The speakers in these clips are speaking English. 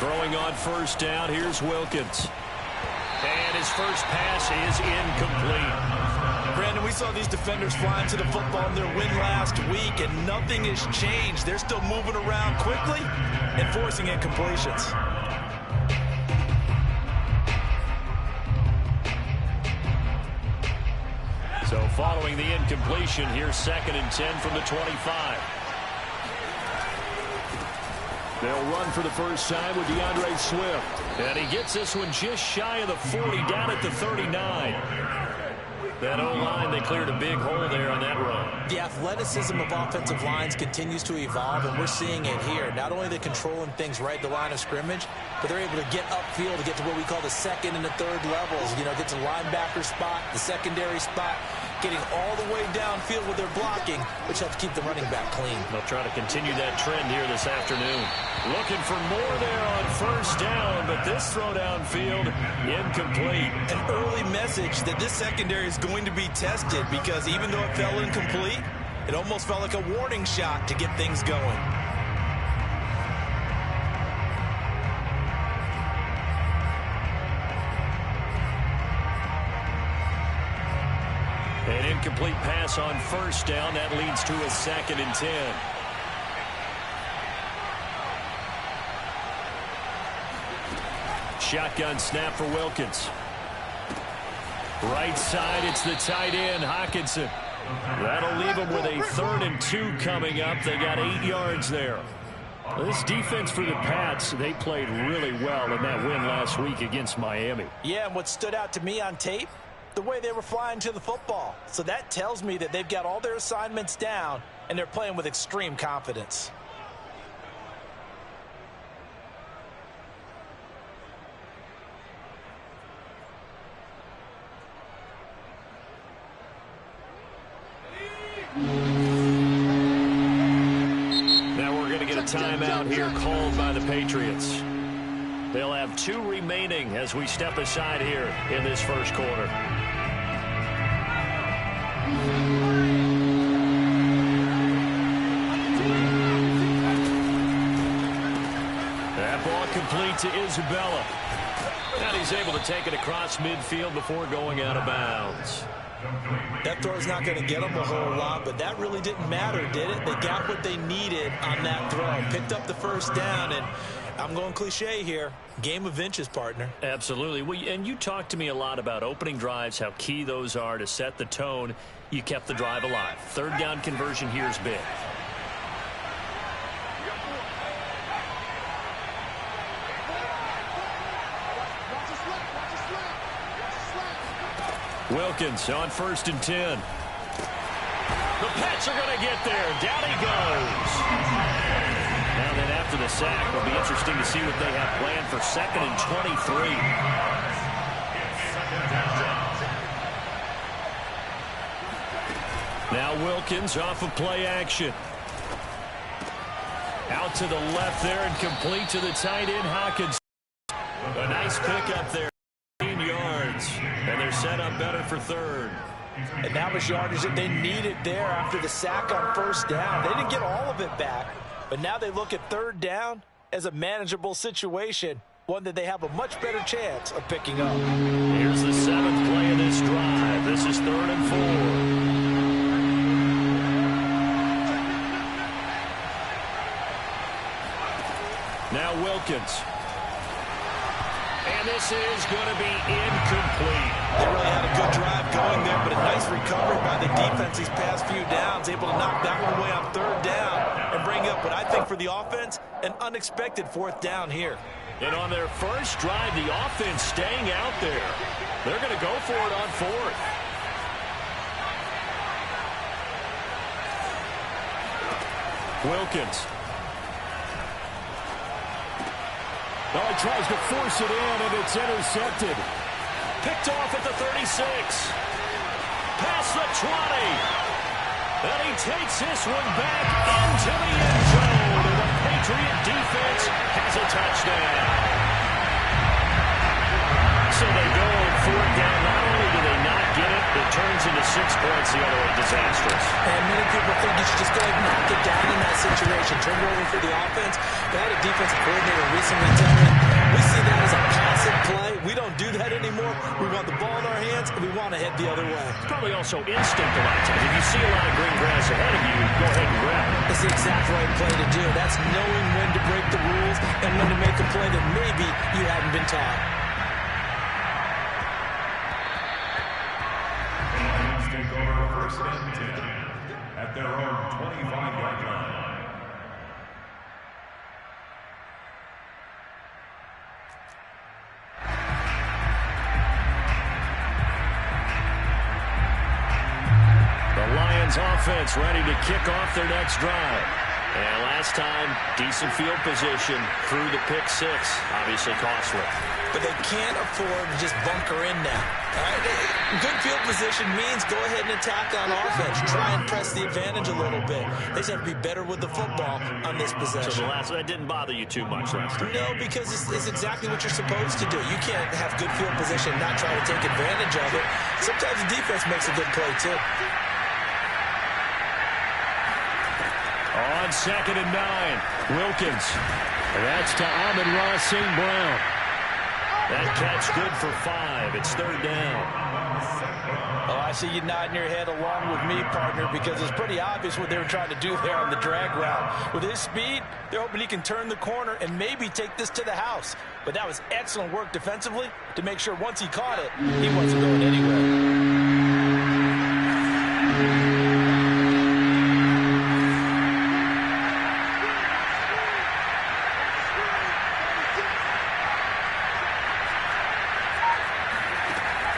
Throwing on first down, here's Wilkins. And his first pass is incomplete. Brandon, we saw these defenders flying to the football in their win last week, and nothing has changed. They're still moving around quickly and forcing incompletions. So following the incompletion, here's 2nd and 10 from the 25. They'll run for the first time with DeAndre Swift. And he gets this one just shy of the 40, down at the 39. That O-line, they cleared a big hole there on that run. The athleticism of offensive lines continues to evolve, and we're seeing it here. Not only are they controlling things right at the line of scrimmage, but they're able to get upfield to get to what we call the 2nd and the 3rd levels. You know, get to the linebacker spot, the secondary spot, getting all the way downfield with their blocking, which helps keep the running back clean. They'll try to continue that trend here this afternoon. Looking for more there on first down, but this throw downfield, incomplete. An early message that this secondary is going to be tested, because even though it fell incomplete, it almost felt like a warning shot to get things going. An incomplete pass on first down. That leads to a 2nd and 10. Shotgun snap for Wilkins. Right side, it's the tight end, Hockenson. That'll leave them with a 3rd and 2 coming up. They got 8 yards there. This defense for the Pats, they played really well in that win last week against Miami. Yeah, and what stood out to me on tape, the way they were flying to the football. So that tells me that they've got all their assignments down, and they're playing with extreme confidence. Now we're going to get a timeout here called by the Patriots. They'll have 2 remaining as we step aside here in this first quarter. That ball complete to Isabella. And he's able to take it across midfield before going out of bounds. That throw is not going to get them a whole lot, but that really didn't matter, did it? They got what they needed on that throw. Picked up the first down, and I'm going cliche here. Game of inches, partner. Absolutely. And you talked to me a lot about opening drives, how key those are to set the tone. You kept the drive alive. 3rd down conversion here is big. Wilkins on 1st and 10. The Pats are going to get there. Down he goes. Now then, after the sack, it'll be interesting to see what they have planned for 2nd and 23. Now Wilkins off of play action. Out to the left there and complete to the tight end, Hawkins. A nice pickup there. 15 yards. And they're set up better for 3rd. And that was yardage that they needed there after the sack on first down. They didn't get all of it back, but now they look at 3rd down as a manageable situation, one that they have a much better chance of picking up. Here's the 7th play of this drive. This is 3rd and 4. Now Wilkins. And this is going to be incomplete. They really had a good drive going there, but a nice recovery by the defense these past few downs, able to knock that one away on 3rd down and bring up what I think for the offense, an unexpected 4th down here. And on their first drive, the offense staying out there. They're going to go for it on 4th. Wilkins. Oh, he tries to force it in, and it's intercepted. Picked off at the 36. Past the 20. And he takes this one back into the end zone. And the Patriot defense has a touchdown. So they go on 4th down. Not only do they not get it, it turns into 6 points the other way, disastrous. And many people think you should just go ahead and knock it down in that situation. Turn it over for the offense. But I had a defensive coordinator recently tell me, we see that as a passive play. We don't do that anymore. We want the ball in our hands, and we want to head the other way. It's probably also instinct a lot of times. If you see a lot of green grass ahead of you, go ahead and grab it. It's the exact right play to do. That's knowing when to break the rules and when to make a play that maybe you hadn't been taught. Take over first and 10 at their own 25-yard line. The Lions offense ready to kick off their next drive. And last time, decent field position through the pick six. Obviously costly. But they can't afford to just bunker in now. All right? Good field position means go ahead and attack on offense. Try and press the advantage a little bit. They just have to be better with the football on this possession. So that didn't bother you too much last time? No, because it's exactly what you're supposed to do. You can't have good field position and not try to take advantage of it. Sometimes the defense makes a good play, too. On 2nd and 9, Wilkins. That's to Amon-Ra St. Brown. That catch good for 5. It's 3rd down. Oh, I see you nodding your head along with me, partner, because it's pretty obvious what they were trying to do there on the drag route. With his speed, they're hoping he can turn the corner and maybe take this to the house. But that was excellent work defensively to make sure once he caught it, he wasn't going anywhere.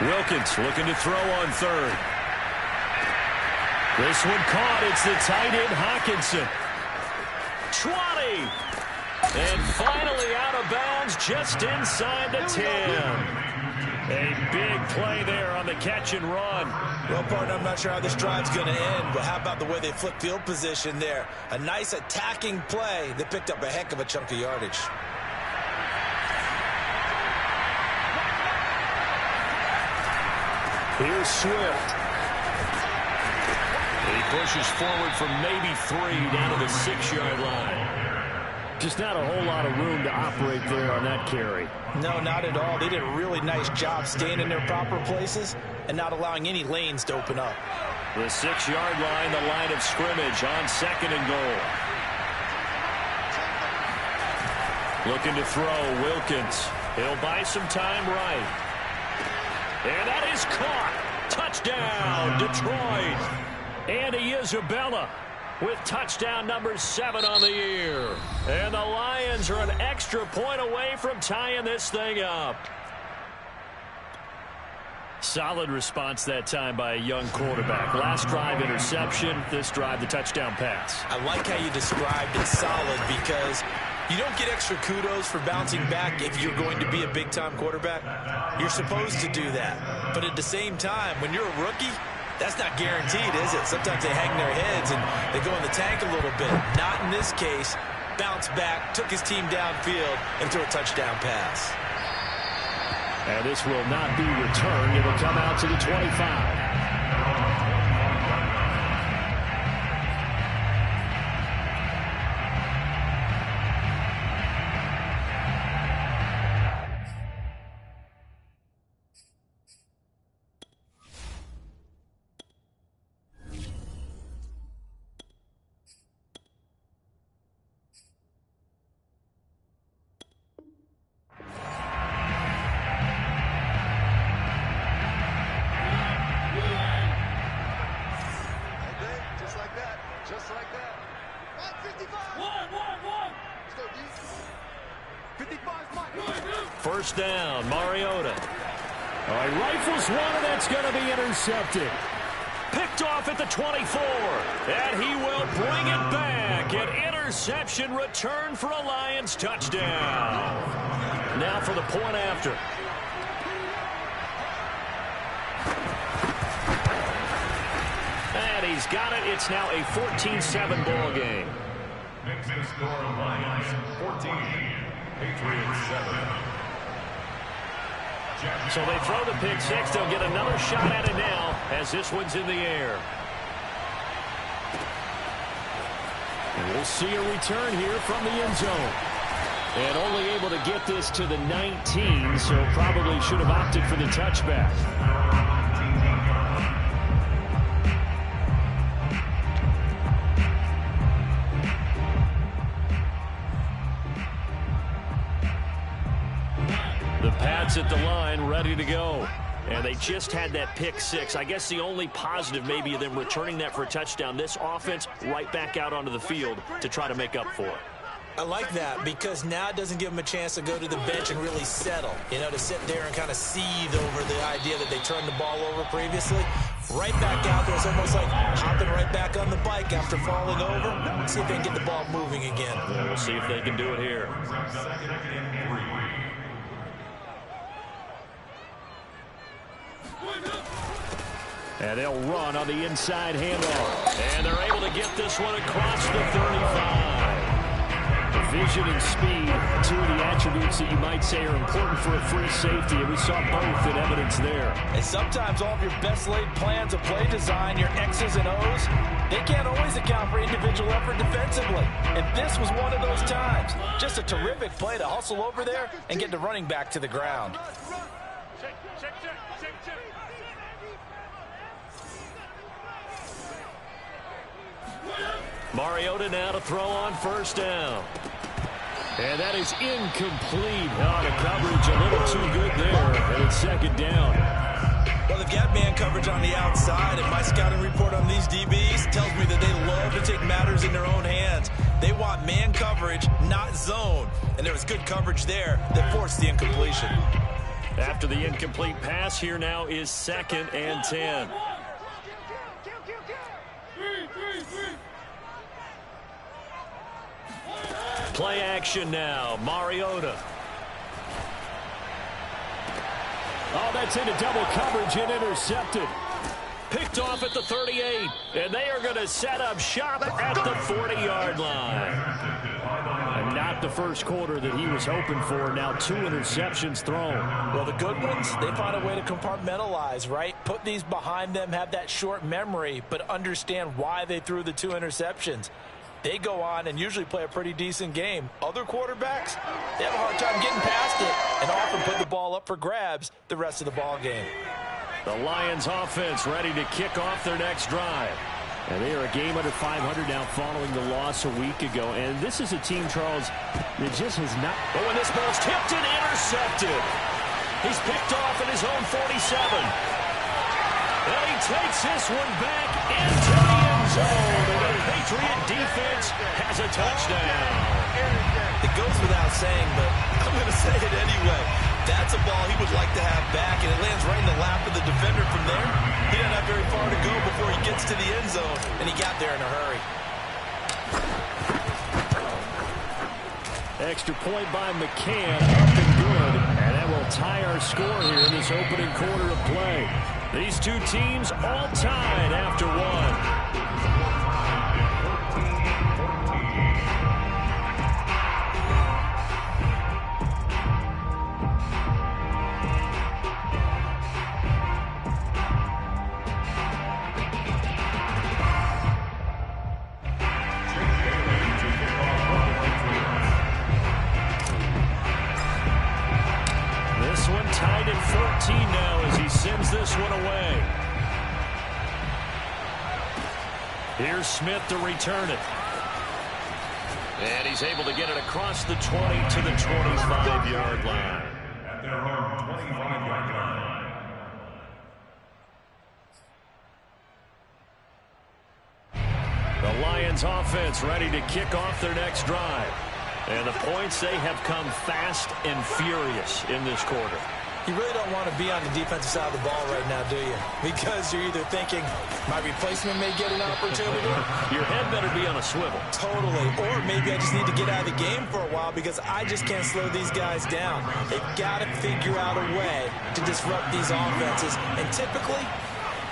Wilkins looking to throw on 3rd. This one caught. It's the tight end, Hockenson. 20. And finally out of bounds just inside the 10. A big play there on the catch and run. Well, partner, I'm not sure how this drive's going to end, but how about the way they flipped field position there? A nice attacking play that picked up a heck of a chunk of yardage. Here's Swift. He pushes forward from maybe 3 down to the 6-yard line. Just not a whole lot of room to operate there on that carry. No, not at all. They did a really nice job staying in their proper places and not allowing any lanes to open up. The 6-yard line, the line of scrimmage on 2nd and goal. Looking to throw, Wilkins. He'll buy some time right. And that is caught. Touchdown, Detroit. Andy Isabella with touchdown number 7 on the year. And the Lions are an extra point away from tying this thing up. Solid response that time by a young quarterback. Last drive, interception. This drive, the touchdown pass. I like how you described it solid because you don't get extra kudos for bouncing back if you're going to be a big-time quarterback. You're supposed to do that. But at the same time, when you're a rookie, that's not guaranteed, is it? Sometimes they hang their heads and they go in the tank a little bit. Not in this case. Bounced back, took his team downfield, and threw a touchdown pass. And this will not be returned. It'll come out to the 25. First down, Mariota. All right, rifles one, and that's going to be intercepted. Picked off at the 24, and he will bring it back. An interception return for a Lions touchdown. Now for the point after. And he's got it. It's now a 14-7 ball game. Makes the score Lions 14, Patriots 7. So they throw the pick six. They'll get another shot at it now as this one's in the air. And we'll see a return here from the end zone. And only able to get this to the 19, so probably should have opted for the touchback. The Pats at the line, ready to go. And they just had that pick six. I guess the only positive maybe of them returning that for a touchdown. This offense right back out onto the field to try to make up for it. I like that because now it doesn't give them a chance to go to the bench and really settle. You know, to sit there and kind of seethe over the idea that they turned the ball over previously. Right back out there. It's almost like hopping right back on the bike after falling over. Let's see if they can get the ball moving again. Yeah, we'll see if they can do it here. And they'll run on the inside handoff. And they're able to get this one across the 35. Vision and speed, two of the attributes that you might say are important for a free safety, and we saw both in evidence there. And sometimes all of your best laid plans of play design, your X's and O's, they can't always account for individual effort defensively. And this was one of those times. Just a terrific play to hustle over there and get the running back to the ground. Mariota now to throw on first down. And that is incomplete. Oh, the coverage a little too good there. And it's second down. Well, they've got man coverage on the outside, and my scouting report on these DBs tells me that they love to take matters in their own hands. They want man coverage, not zone. And there was good coverage there that forced the incompletion. After the incomplete pass, here now is 2nd and 10. Play action now. Mariota. Oh, that's into double coverage and intercepted. Picked off at the 38. And they are going to set up shop at the 40-yard line. And not the first quarter that he was hoping for. Now 2 interceptions thrown. Well, the good ones, they find a way to compartmentalize, right? Put these behind them, have that short memory, but understand why they threw the 2 interceptions. They go on and usually play a pretty decent game. Other quarterbacks, they have a hard time getting past it and often put the ball up for grabs the rest of the ball game. The Lions offense ready to kick off their next drive. And they are a game under 500 now following the loss a week ago. And this is a team, Charles, that just has not... Oh, and this ball's tipped and intercepted. He's picked off in his own 47. And he takes this one back into the end zone. And the Patriot defense has a touchdown. It goes without saying, but I'm going to say it anyway. That's a ball he would like to have back, and it lands right in the lap of the defender from there. He doesn't have very far to go before he gets to the end zone, and he got there in a hurry. Extra point by McCann, up and good. And that will tie our score here in this opening quarter of play. These two teams all tied after one. Tied at 14 now as he sends this one away. Here's Smith to return it. And he's able to get it across the 20 to the 25-yard line. At their own 25-yard line. The Lions offense ready to kick off their next drive. And the points, they have come fast and furious in this quarter. You really don't want to be on the defensive side of the ball right now, do you? Because you're either thinking, my replacement may get an opportunity. Your head better be on a swivel. Totally. Or maybe I just need to get out of the game for a while because I just can't slow these guys down. They've got to figure out a way to disrupt these offenses. And typically,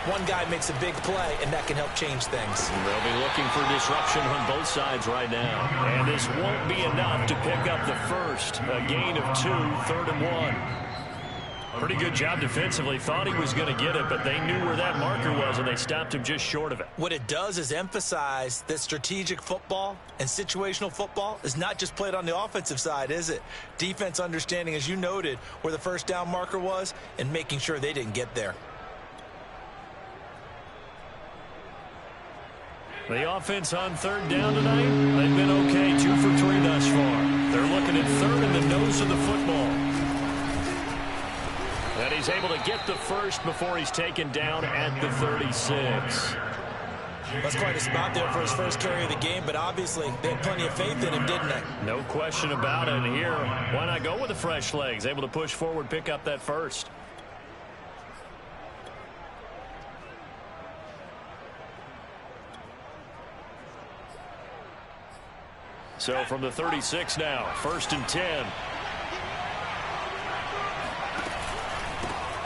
one guy makes a big play, and that can help change things. They'll be looking for disruption on both sides right now. And this won't be enough to pick up the first. A gain of 2, 3rd and 1. Pretty good job defensively. Thought he was going to get it, but they knew where that marker was, and they stopped him just short of it. What it does is emphasize that strategic football and situational football is not just played on the offensive side, is it? Defense understanding, as you noted, where the first down marker was and making sure they didn't get there. The offense on third down tonight, they've been okay, 2 for 3 thus far. They're looking at third in the nose of the football. And he's able to get the first before he's taken down at the 36. That's quite a spot there for his first carry of the game, but obviously they had plenty of faith in him, didn't they? No question about it. Here, why not go with the fresh legs? Able to push forward, pick up that first. So from the 36 now, 1st and 10.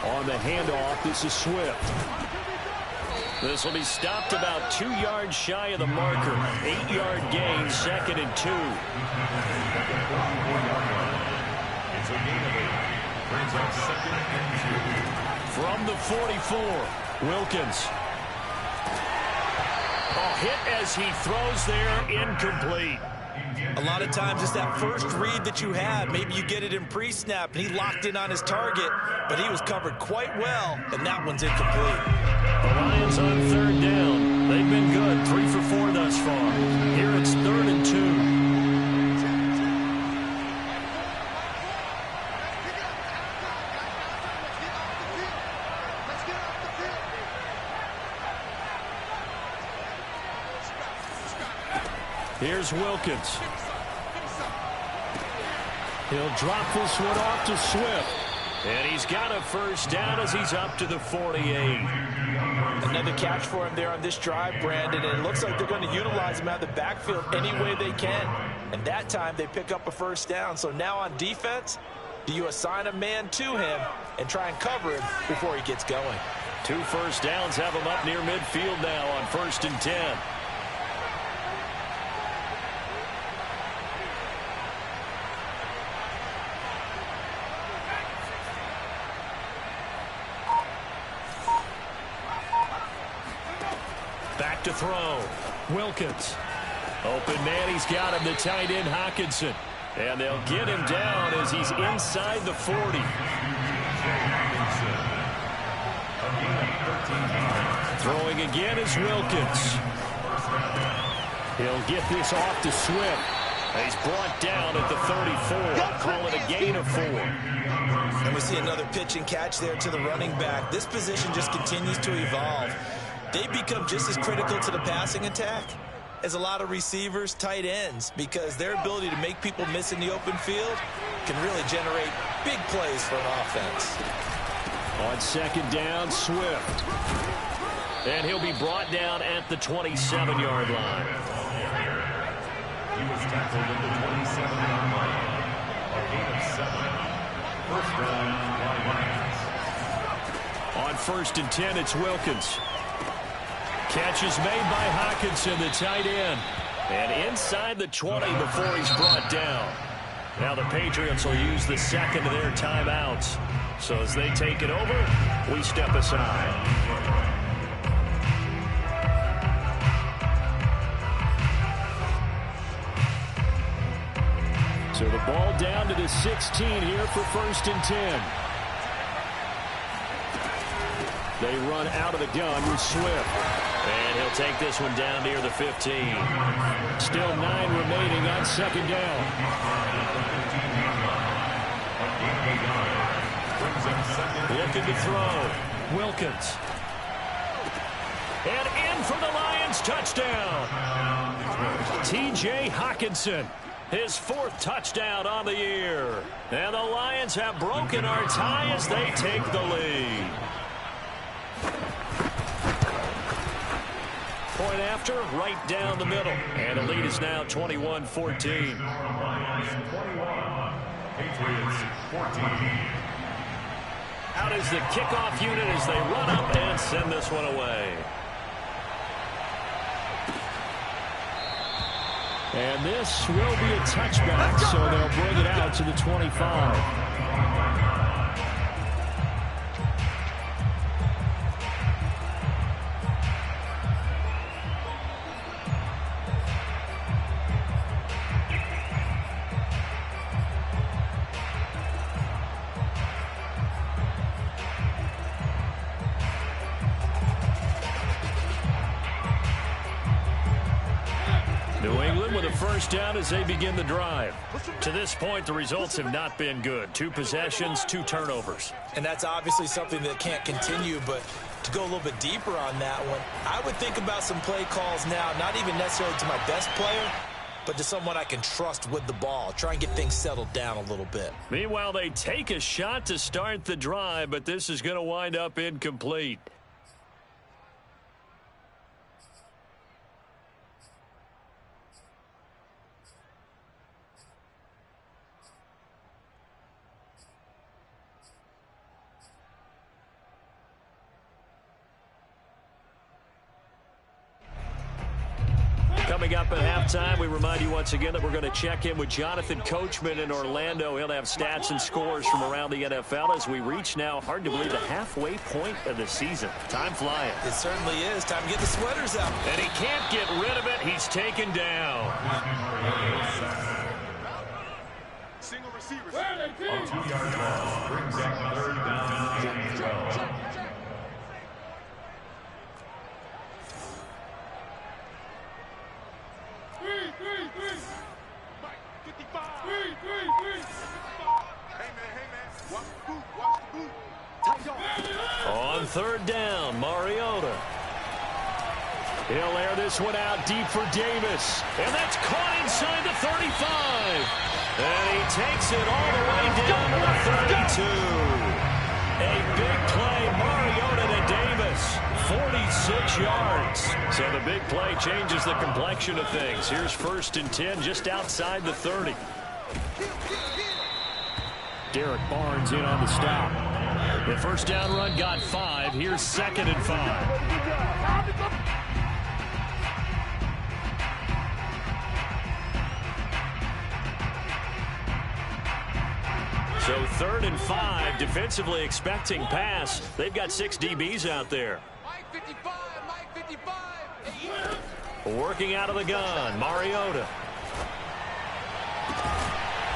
On the handoff, this is Swift. This will be stopped about 2 yards shy of the marker. 8-yard gain, 2nd and 2. It's a gain of 8. Brings up 2nd and 2. From the 44, Wilkins. A hit as he throws there, incomplete. A lot of times it's that first read that you have. Maybe you get it in pre-snap, and he locked in on his target, but he was covered quite well, and that one's incomplete. The Lions on third down. They've been good, 3 for 4 thus far. Here it's 3rd and 2. Here's Wilkins. He'll drop this one off to Swift. And he's got a first down as he's up to the 48. Another catch for him there on this drive, Brandon, and it looks like they're going to utilize him out of the backfield any way they can. And that time they pick up a first down. So now on defense, do you assign a man to him and try and cover him before he gets going? 2 first downs have him up near midfield now on 1st and 10. Back to throw. Wilkins. Open man, he's got him, the tight end Hockenson. And they'll get him down as he's inside the 40. Throwing again is Wilkins. He'll get this off to Swift. He's brought down at the 34. Call it a gain of 4. And we see another pitch and catch there to the running back. This position just continues to evolve. They become just as critical to the passing attack as a lot of receivers, tight ends, because their ability to make people miss in the open field can really generate big plays for an offense. On 2nd down, Swift. And he'll be brought down at the 27-yard line. He was tackled at the 27-yard line. A gain of 7. First down, Lions. On 1st and 10, it's Wilkins. Catch is made by Hockenson, the tight end. And inside the 20 before he's brought down. Now the Patriots will use the second of their timeouts. So as they take it over, we step aside. So the ball down to the 16 here for 1st and 10. They run out of the gun with Swift. And he'll take this one down near the 15. Still 9 remaining on 2nd down. Looking to throw. Wilkins. And in for the Lions touchdown. T.J. Hockenson. His 4th touchdown on the year. And the Lions have broken our tie as they take the lead. Point after, right down the middle. And the lead is now 21-14. Lions 21, Patriots 14. Out is the kickoff unit as they run up and send this one away. And this will be a touchback, so they'll bring it out to the 25. first down as they begin the drive. To this point, the results have not been good. 2 possessions, 2 turnovers. And that's obviously something that can't continue, but to go a little bit deeper on that one, I would think about some play calls now, not even necessarily to my best player, but to someone I can trust with the ball. Try and get things settled down a little bit. Meanwhile, they take a shot to start the drive, but this is going to wind up incomplete. Coming up at halftime, we remind you once again that we're going to check in with Jonathan Coachman in Orlando. He'll have stats and scores from around the NFL as we reach now, hard to believe, the halfway point of the season. Time flying. It certainly is. Time to get the sweaters out. And he can't get rid of it. He's taken down. Single receivers. A 2-yard loss brings up 3rd down and 12. On 3rd down, Mariota. He'll air this one out deep for Davis. And that's caught inside the 35. And he takes it all the way down to the 32. A big play, Mariota to Davis. 46 yards. So the big play changes the complexion of things. Here's 1st and 10 just outside the 30. Derek Barnes in on the stop. The first down run got 5. Here's 2nd and 5. So 3rd and 5, defensively expecting pass. They've got 6 DBs out there. Mike 55, Mike 55. Working out of the gun, Mariota.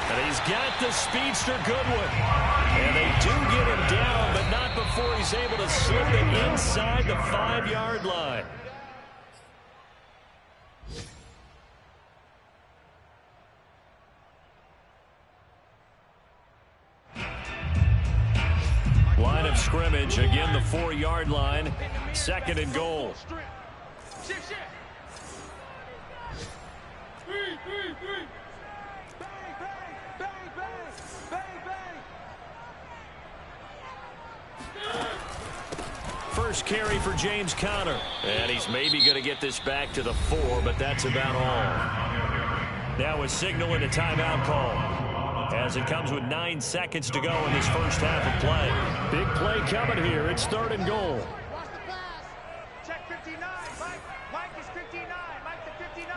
And he's got the speedster Goodwin. And they do get him down, but not before he's able to slip it inside the 5-yard line. Line of scrimmage, again the 4-yard line. 2nd and goal. First carry for James Conner. And he's maybe going to get this back to the 4, but that's about all. Now a signal and a timeout call, as it comes with 9 seconds to go in this first half of play. Big play coming here. It's 3rd and goal. Watch the pass. Check 59. Mike is 59. Mike to 59.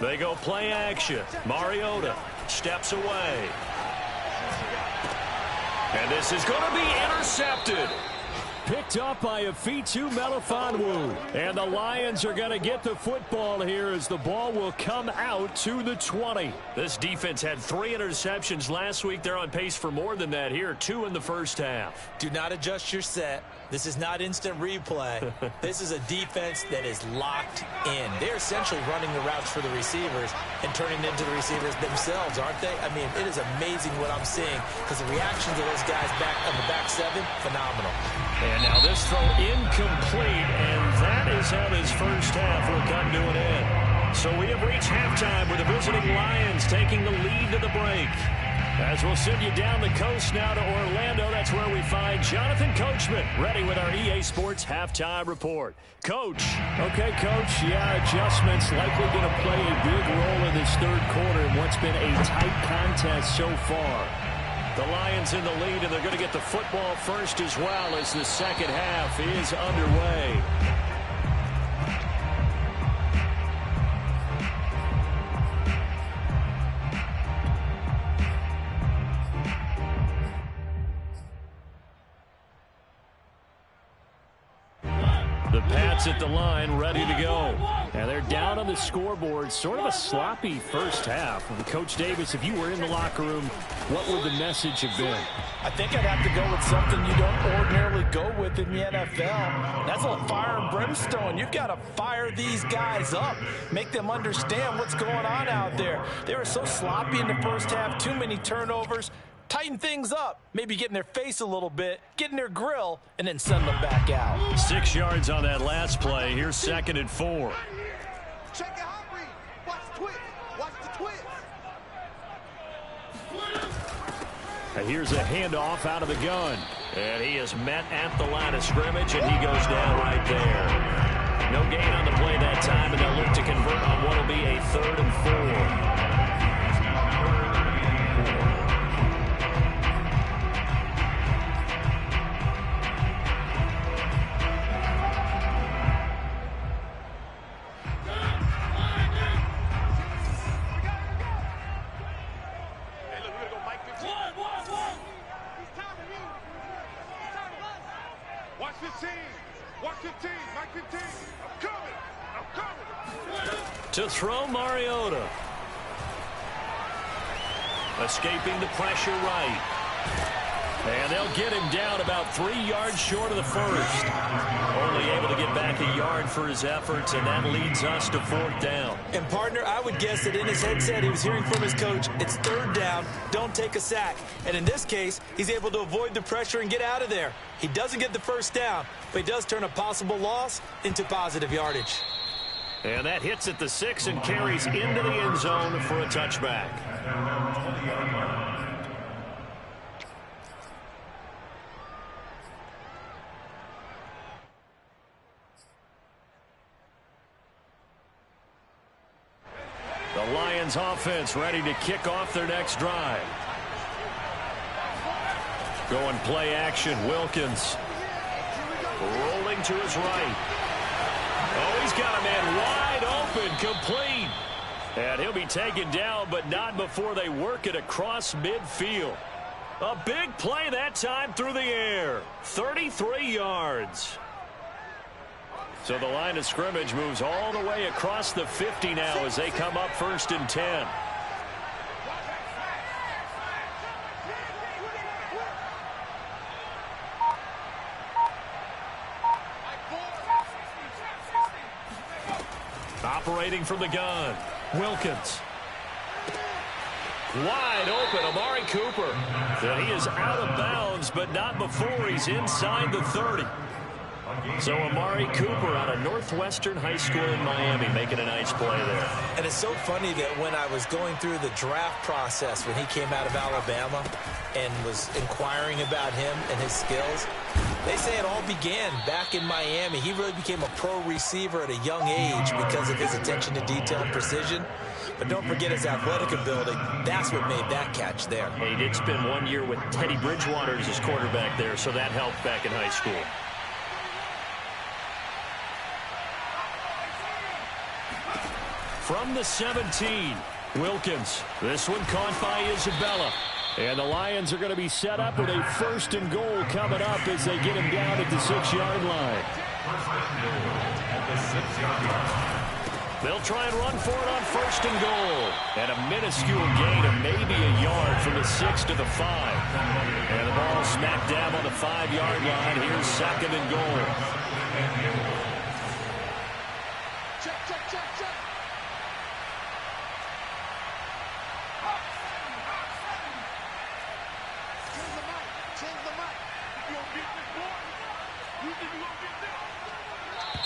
They go play action. Mariota steps away. And this is going to be intercepted. Picked up by Afitu Melifonwu. And the Lions are going to get the football here as the ball will come out to the 20. This defense had 3 interceptions last week. They're on pace for more than that here. 2 in the first half. Do not adjust your set. This is not instant replay. This is a defense that is locked in. They're essentially running the routes for the receivers and turning into the receivers themselves, aren't they? I mean, it is amazing what I'm seeing because the reactions of those guys back on the back 7, phenomenal. And now this throw incomplete, and that is how this first half will come to an end. So we have reached halftime with the visiting Lions taking the lead to the break. As we'll send you down the coast now to Orlando, that's where we find Jonathan Coachman, ready with our EA Sports Halftime Report. Coach. Okay, Coach, yeah, adjustments likely going to play a big role in this 3rd quarter in what's been a tight contest so far. The Lions in the lead, and they're going to get the football first as well as the second half is underway. The Pats at the line, ready to go. And they're down on the scoreboard. Sort of a sloppy first half. And Coach Davis, if you were in the locker room, what would the message have been? I think I'd have to go with something you don't ordinarily go with in the NFL. That's a fire and brimstone. You've got to fire these guys up. Make them understand what's going on out there. They were so sloppy in the first half. Too many turnovers. Tighten things up, maybe get in their face a little bit, get in their grill, and then send them back out. 6 yards on that last play. Here's 2nd and 4. Check it out, read. Watch the twist. Watch the twist. And here's a handoff out of the gun. And he is met at the line of scrimmage, and he goes down right there. No gain on the play that time, and they'll look to convert on what will be a 3rd and 4. To throw Mariota. Escaping the pressure right. And they'll get him down about 3 yards short of the first. Only able to get back a yard for his efforts, and that leads us to 4th down. And, partner, I would guess that in his headset he was hearing from his coach, it's 3rd down, don't take a sack. And in this case, he's able to avoid the pressure and get out of there. He doesn't get the first down, but he does turn a possible loss into positive yardage. And that hits at the 6 and carries into the end zone for a touchback. The Lions offense ready to kick off their next drive. Going play action, Wilkins. Rolling to his right. Oh, he's got a man wide open, complete. And he'll be taken down, but not before they work it across midfield. A big play that time through the air. 33 yards. So the line of scrimmage moves all the way across the 50 now as they come up 1st and 10. Operating from the gun, Wilkins. Wide open, Amari Cooper. And he is out of bounds, but not before he's inside the 30. So Amari Cooper out of Northwestern High School in Miami making a nice play there. And it's so funny that when I was going through the draft process when he came out of Alabama and was inquiring about him and his skills, they say it all began back in Miami. He really became a pro receiver at a young age because of his attention to detail and precision. But don't forget his athletic ability. That's what made that catch there. He did spend 1 year with Teddy Bridgewater as his quarterback there, so that helped back in high school. From the 17, Wilkins. This one caught by Isabella. And the Lions are going to be set up with a 1st and goal coming up as they get him down at the 6-yard line. They'll try and run for it on 1st and goal. And a minuscule gain of maybe a yard from the 6 to the 5. And the ball smack dab on the 5-yard line. Here's 2nd and goal.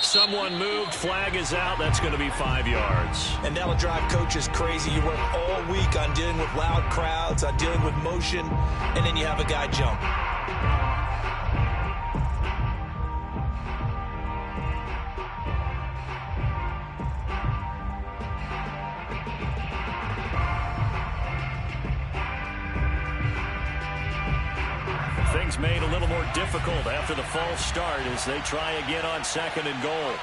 Someone moved. Flag is out. That's going to be 5 yards. And that'll drive coaches crazy. You work all week on dealing with loud crowds, on dealing with motion, and then you have a guy jump. Things made a little more difficult after the false start as they try again on 2nd and goal.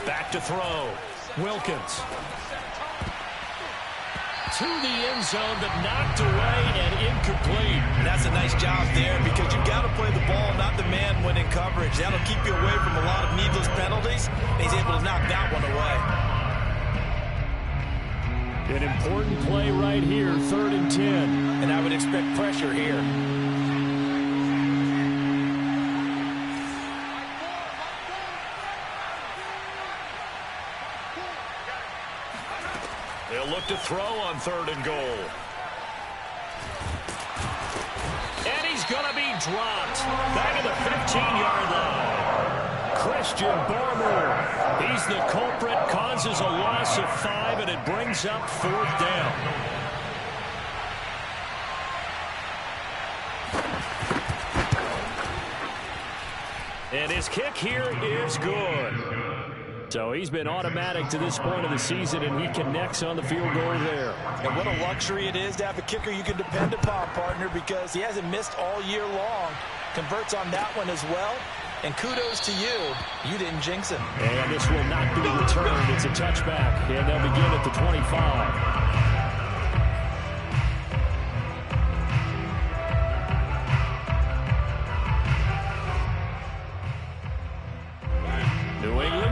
Back to throw. Wilkins. to the end zone, but knocked away and incomplete. And that's a nice job there because you've got to play the ball, not the man when in coverage. That'll keep you away from a lot of needless penalties, and he's able to knock that one away. An important play right here, 3rd and 10. And I would expect pressure here. They'll look to throw on 3rd and goal. And he's going to be dropped. Back at the 15-yard line. Christian Barmore. He's the culprit, causes a loss of 5, and it brings up 4th down. And his kick here is good. So he's been automatic to this point of the season, and he connects on the field goal there. And what a luxury it is to have a kicker you can depend upon, partner, because he hasn't missed all year long. Converts on that one as well. And kudos to you. You didn't jinx him. And this will not be returned. It's a touchback, and they'll begin at the 25.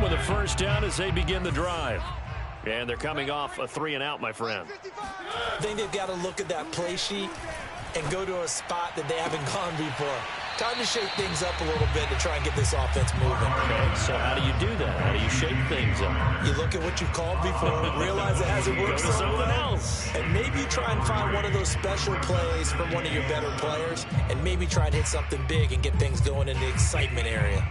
With a first down as they begin the drive. And they're coming off a 3-and-out, my friend. I think they've got to look at that play sheet and go to a spot that they haven't gone before. Time to shake things up a little bit to try and get this offense moving. Okay, so how do you do that? How do you shake things up? You look at what you've called before, realize it hasn't worked Go to something else. And maybe try and find one of those special plays from one of your better players, and maybe try and hit something big and get things going in the excitement area.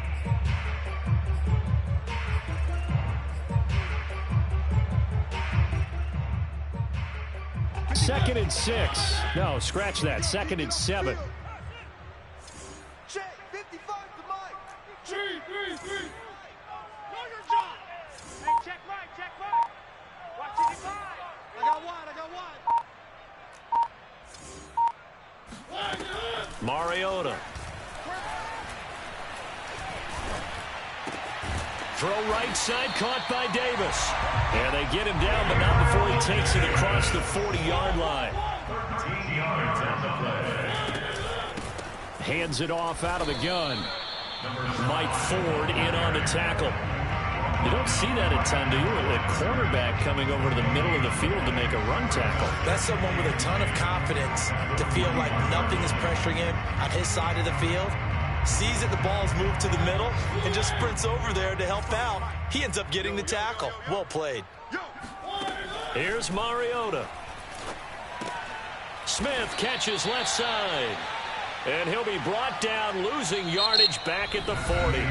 2nd and 6. No, scratch that. 2nd and 7. Check, 55 to Mike. 3. Hey, check right. Watch 55. I got one. Mariota. Throw right side, caught by Davis. And they get him down, but not before he takes it across the 40-yard line. 13 yards on the play. Hands it off out of the gun. Mike Ford in on the tackle. You don't see that a ton, do you? A cornerback coming over to the middle of the field to make a run tackle. That's someone with a ton of confidence to feel like nothing is pressuring him on his side of the field. Sees that the ball's moved to the middle and just sprints over there to help out. He ends up getting the tackle. Well played. Here's Mariota. Smith catches left side. And he'll be brought down, losing yardage back at the 40.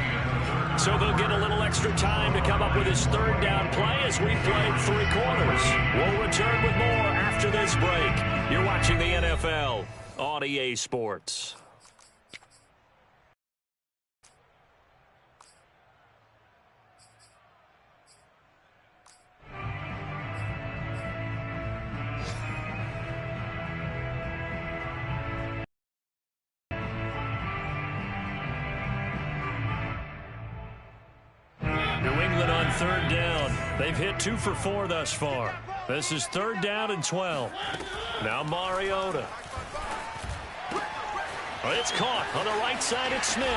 So they'll get a little extra time to come up with his 3rd down play as we played 3 quarters. We'll return with more after this break. You're watching the NFL on EA Sports. New England on 3rd down. They've hit 2 for 4 thus far. This is 3rd down and 12. Now Mariota. It's caught on the right side at Smith.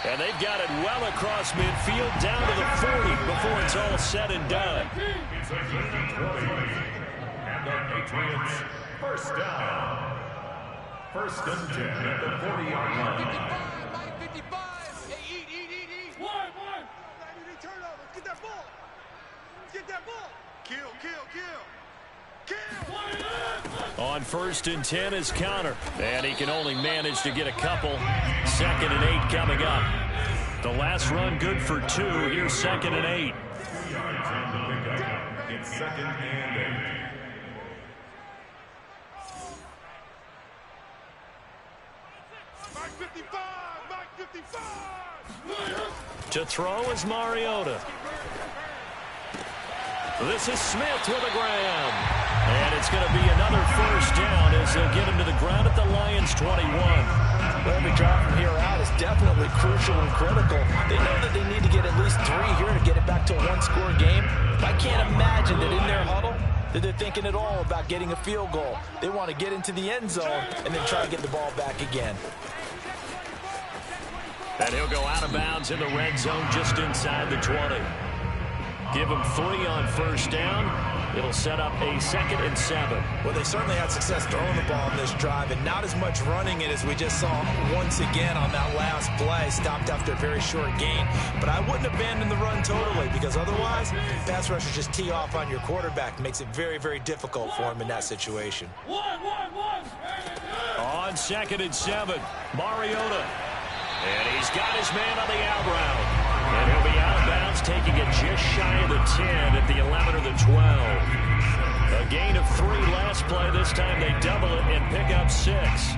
And they've got it well across midfield down to the 40 before it's all said and done. It's a 20. And the Patriots, first down. 1st and 10 at the 40-yard line. 55. Hey, eat. One. Turnover. Get that ball. Kill. On 1st and 10 is Counter. And he can only manage to get a couple. 2nd and 8 coming up. The last run good for 2. Here's 2nd and 8. 2 yards on the pickup. It's 2nd and 8. Mike 55. To throw is Mariota. This is Smith with a grab. And it's going to be another first down as they'll get him to the ground at the Lions' 21. Well, every drive from here out is definitely crucial and critical. They know that they need to get at least 3 here to get it back to a 1-score game. I can't imagine that in their huddle, that they're thinking at all about getting a field goal. They want to get into the end zone and then try to get the ball back again. And he'll go out of bounds in the red zone just inside the 20. Give him 3 on first down. It'll set up a 2nd and 7. Well, they certainly had success throwing the ball in this drive and not as much running it as we just saw once again on that last play. Stopped after a very short gain. But I wouldn't abandon the run totally because otherwise, pass rushers just tee off on your quarterback. Makes it very, very difficult for him in that situation. On 2nd and 7, Mariota. And he's got his man on the out route. And he'll be out of bounds, taking it just shy of the 10 at the 11 or the 12. A gain of 3 last play. This time they double it and pick up 6.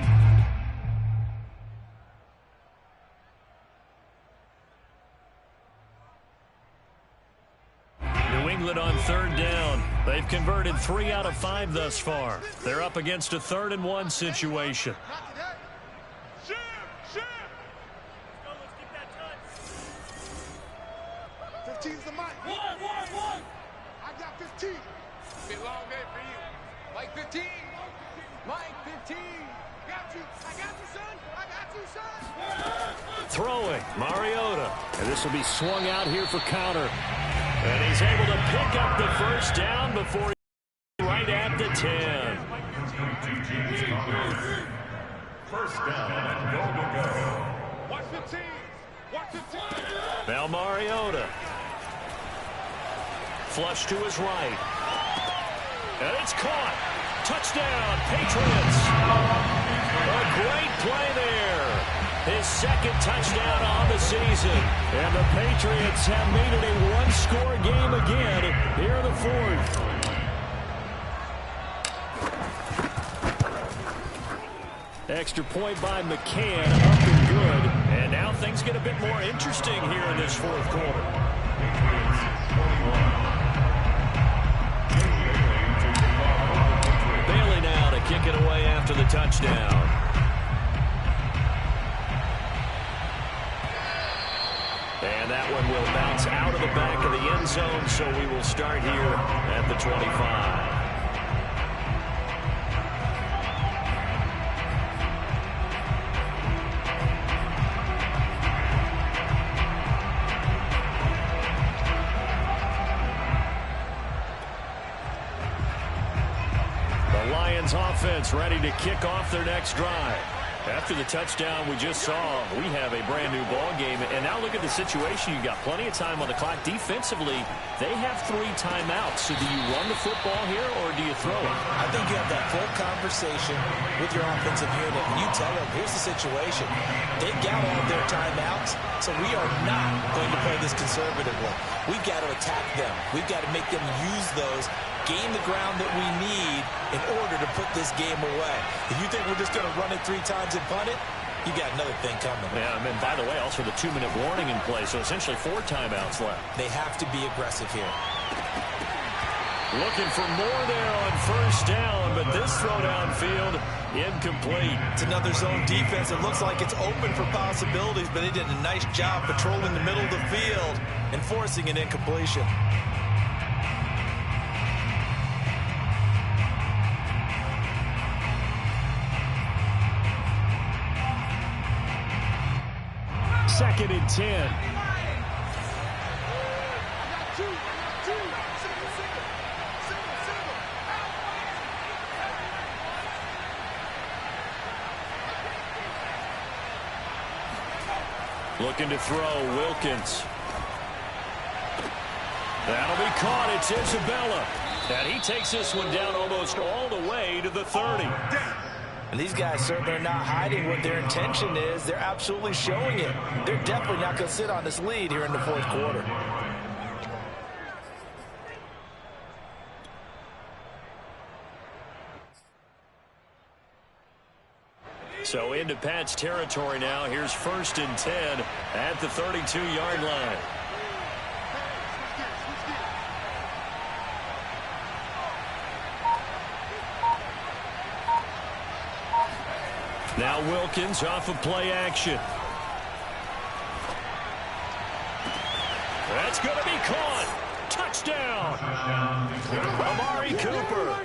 New England on 3rd down. They've converted 3 out of 5 thus far. They're up against a 3rd and 1 situation. 15's the mic. I got 15. Be a long day for you. Mike 15. Mike 15. Got you. I got you, son. I got you, son. Throwing, Mariota. And this will be swung out here for counter. And he's able to pick up the first down before he's right at the 10. First down and goal to go. Watch 15. Watch 15. Now Mariota. Flush to his right. And it's caught. Touchdown, Patriots. A great play there. His 2nd touchdown on the season. And the Patriots have made it a one-score game again here in the 4th. Extra point by McCann, up and good. And now things get a bit more interesting here in this 4th quarter. Bailey now to kick it away after the touchdown. And that one will bounce out of the back of the end zone, so we will start here at the 25. Offense ready to kick off their next drive. After the touchdown we just saw, we have a brand new ball game. And now look at the situation. You've got plenty of time on the clock. Defensively, they have 3 timeouts. So do you run the football here or do you throw it? I think you have that full conversation with your offensive unit, and you tell them, here's the situation. They've got all of their timeouts, so we are not going to play this conservatively. We've got to attack them. We've got to make them use those, gain the ground that we need in order to put this game away. If you think we're just going to run it 3 times and punt it, you got another thing coming. Yeah, and by the way, also the 2-minute warning in play, so essentially 4 timeouts left. They have to be aggressive here. Looking for more there on first down, but this throw downfield incomplete. It's another zone defense. It looks like it's open for possibilities, but they did a nice job patrolling the middle of the field and forcing an incompletion. Second and 10. Looking to throw, Wilkins. That'll be caught. It's Isabella. And he takes this one down almost all the way to the 30. And these guys certainly are not hiding what their intention is. They're absolutely showing it. They're definitely not going to sit on this lead here in the 4th quarter. So into Pat's territory now. Here's 1st and 10 at the 32-yard line. Now Wilkins off of play action. That's going to be caught. Touchdown! Amari Cooper,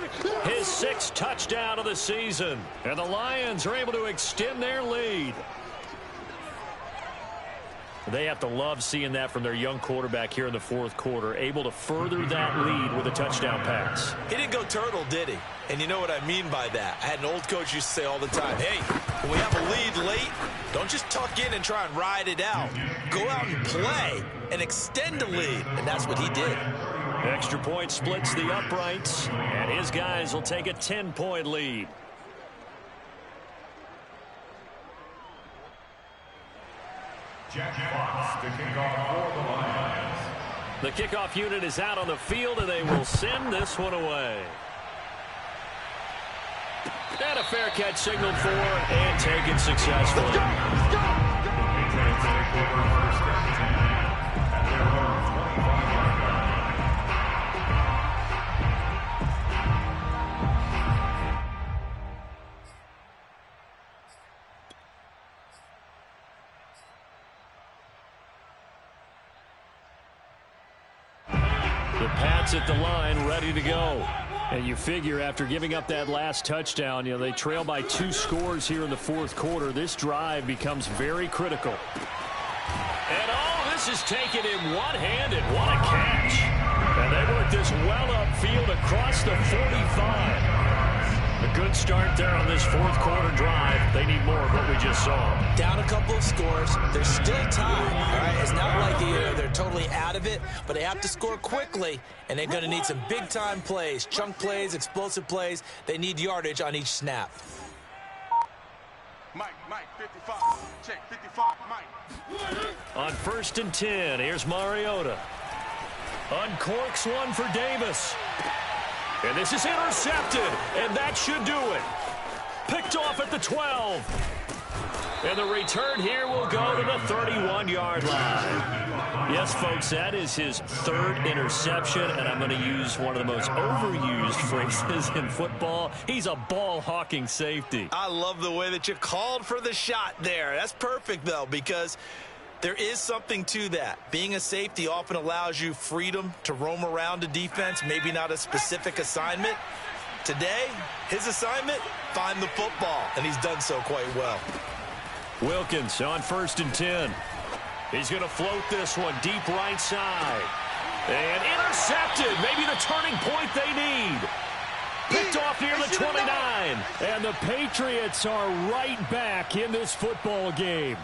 his 6th touchdown of the season. And the Lions are able to extend their lead. They have to love seeing that from their young quarterback here in the 4th quarter, able to further that lead with a touchdown pass. He didn't go turtle, did he? And you know what I mean by that. I had an old coach used to say all the time, hey, when we have a lead late, don't just tuck in and try and ride it out. Go out and play and extend the lead. And that's what he did. Extra point splits the uprights, and his guys will take a 10-point lead. Jack Fox to kick off for the Lions. The kickoff unit is out on the field, and they will send this one away. And a fair catch signaled for and taken successfully. The Patriots take over first and 10 at their own 25-yard line. The Pats at the line, ready to go. And you figure after giving up that last touchdown, they trail by 2 scores here in the 4th quarter. This drive becomes very critical. And this is taken in one-handed. What a catch. And they work this well upfield across the 45. A good start there on this 4th quarter drive. They need more of what we just saw. Down a couple of scores. There's still time. All right, it's not like they're totally out of it, but they have to score quickly, and they're going to need some big-time plays, chunk plays, explosive plays. They need yardage on each snap. Mike, 55. Check, 55, Mike. On 1st and 10, here's Mariota. Uncorks one for Davis. And this is intercepted, and that should do it. Picked off at the 12. And the return here will go to the 31-yard line. Yes, folks, that is his 3rd interception, and I'm going to use one of the most overused phrases in football. He's a ball-hawking safety. I love the way that you called for the shot there. That's perfect, though, because there is something to that. Being a safety often allows you freedom to roam around a defense, maybe not a specific assignment. Today, his assignment, find the football, and he's done so quite well. Wilkins on 1st and 10. He's going to float this one deep right side. And intercepted. Maybe the turning point they need. Picked off near the 29. And the Patriots are right back in this football game.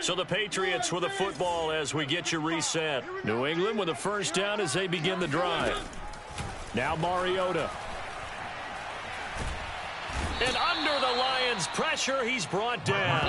So the Patriots with the football as we get you reset. New England with a first down as they begin the drive. Now Mariota. And under the Lions' pressure, he's brought down.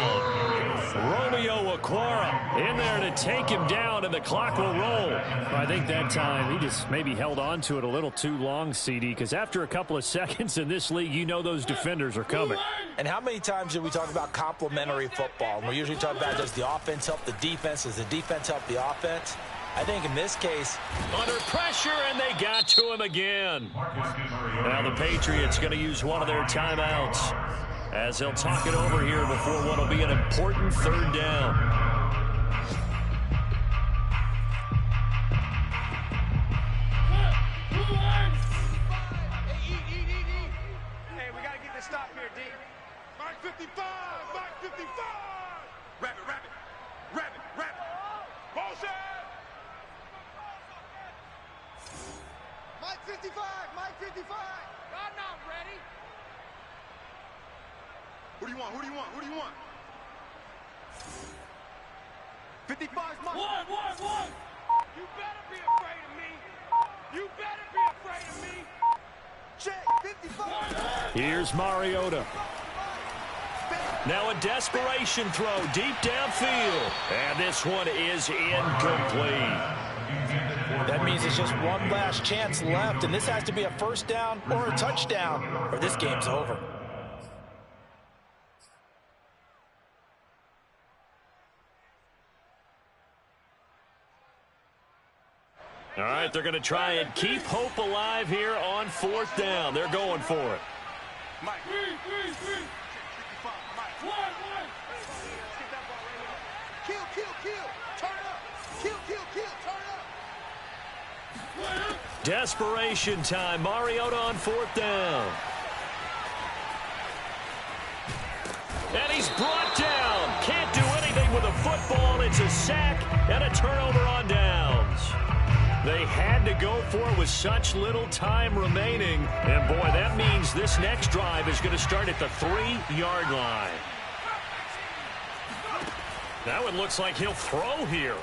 Romeo Okwara in there to take him down, and the clock will roll. I think that time he just maybe held on to it a little too long, CD, because after a couple of seconds in this league, you know those defenders are coming. And how many times do we talk about complementary football? And we usually talk about, does the offense help the defense? Does the defense help the offense? I think in this case, under pressure, and they got to him again. Now the Patriots going to use one of their timeouts as they'll talk it over here before what will be an important 3rd down. Hey, we got to get this stop here, D. Mark 55, Mark 55. Rabbit. Motion. Mike 55, Mike 55. Y'all not ready. Who do you want? 55's Mike. One. You better be afraid of me. Check, 55. Here's Mariota. Now a desperation throw deep downfield. And this one is incomplete. that means it's just one last chance left, and this has to be a first down or a touchdown, or this game's over. All right, they're going to try and keep hope alive here on 4th down. They're going for it. Mike. Kill. Turn up. Kill. Turn up. Desperation time. Mariota on 4th down. And he's brought down. Can't do anything with a football. It's a sack and a turnover on downs. They had to go for it with such little time remaining. And, boy, that means this next drive is going to start at the 3-yard line. Now it looks like he'll throw here.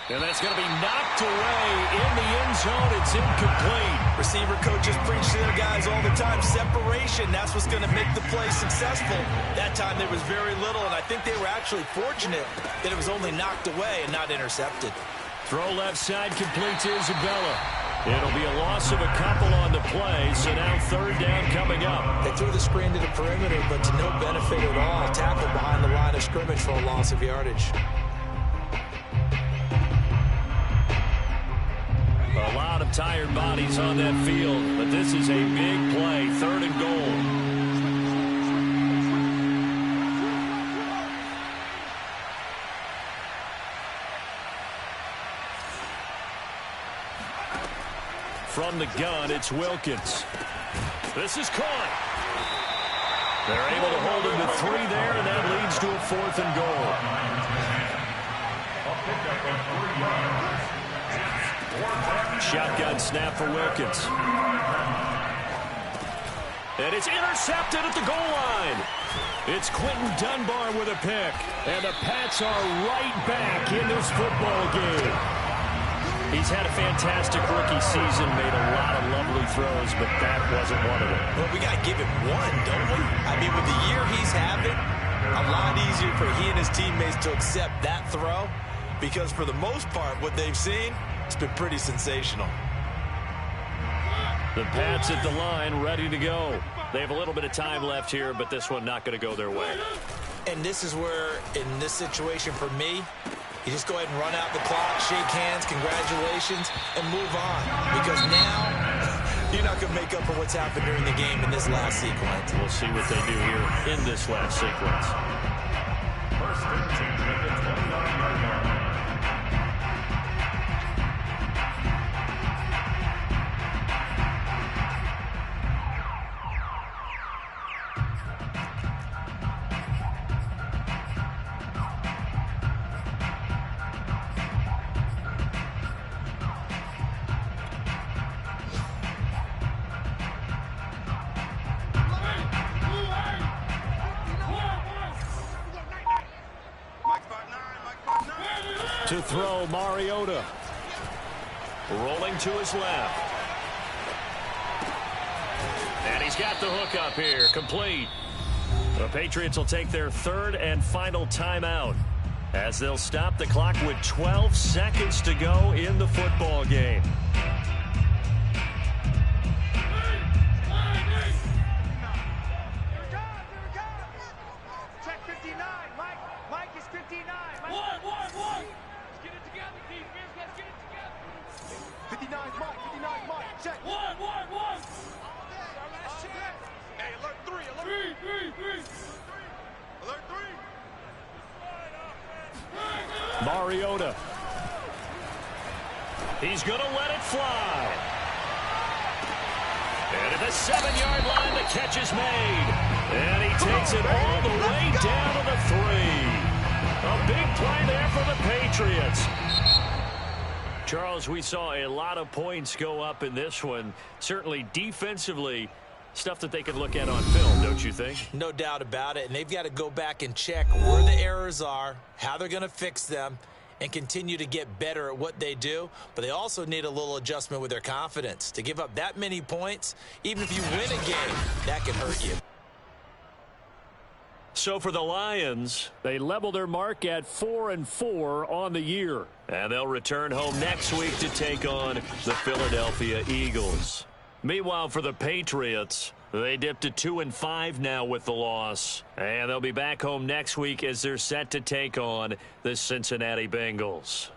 And that's going to be knocked away in the end zone. It's incomplete. Receiver coaches preach to their guys all the time. Separation, that's what's going to make the play successful. That time there was very little, and I think they were actually fortunate that it was only knocked away and not intercepted. Throw left side, complete to Isabella. It'll be a loss of a couple on the play, so now 3rd down coming up. They threw the screen to the perimeter, but to no benefit at all. Tackle behind the line of scrimmage for a loss of yardage. A lot of tired bodies on that field, but this is a big play, 3rd and goal. From the gun, it's Wilkins. This is caught. They're able to hold him to 3 there, and that leads to a 4th and goal. Shotgun snap for Wilkins. And it's intercepted at the goal line. It's Quentin Dunbar with a pick. And the Pats are right back in this football game. He's had a fantastic rookie season, made a lot of lovely throws, but that wasn't one of them. Well, we got to give him one, don't we? I mean, with the year he's having, a lot easier for he and his teammates to accept that throw, because for the most part, what they've seen, it's been pretty sensational. The Pats at the line, ready to go. They have a little bit of time left here, but this one not going to go their way. And this is where, in this situation for me, you just go ahead and run out the clock, shake hands, congratulations, and move on. Because now, you're not going to make up for what's happened during the game in this last sequence. We'll see what they do here in this last sequence. First and 10 at the 29-yard line. To throw, Mariota. Rolling to his left. And he's got the hook up here. Complete. The Patriots will take their 3rd and final timeout as they'll stop the clock with 12 seconds to go in the football game. Check 59. Mike is 59. One. Let's get it together, defense. Let's get it together. 59 Mike. Check. One. Hey, alert 3. Alert 3. Mariota. He's going to let it fly. And at the 7-yard line, the catch is made. And he takes it all the way down to the 3. A big play there for the Patriots. Charles, we saw a lot of points go up in this one. Certainly defensively, stuff that they could look at on film, don't you think? No doubt about it. And they've got to go back and check where the errors are, how they're going to fix them, and continue to get better at what they do. But they also need a little adjustment with their confidence. To give up that many points, even if you win a game, that can hurt you. So for the Lions, they level their mark at 4-4 on the year. And they'll return home next week to take on the Philadelphia Eagles. Meanwhile, for the Patriots, they dipped to 2-5 now with the loss. And they'll be back home next week as they're set to take on the Cincinnati Bengals.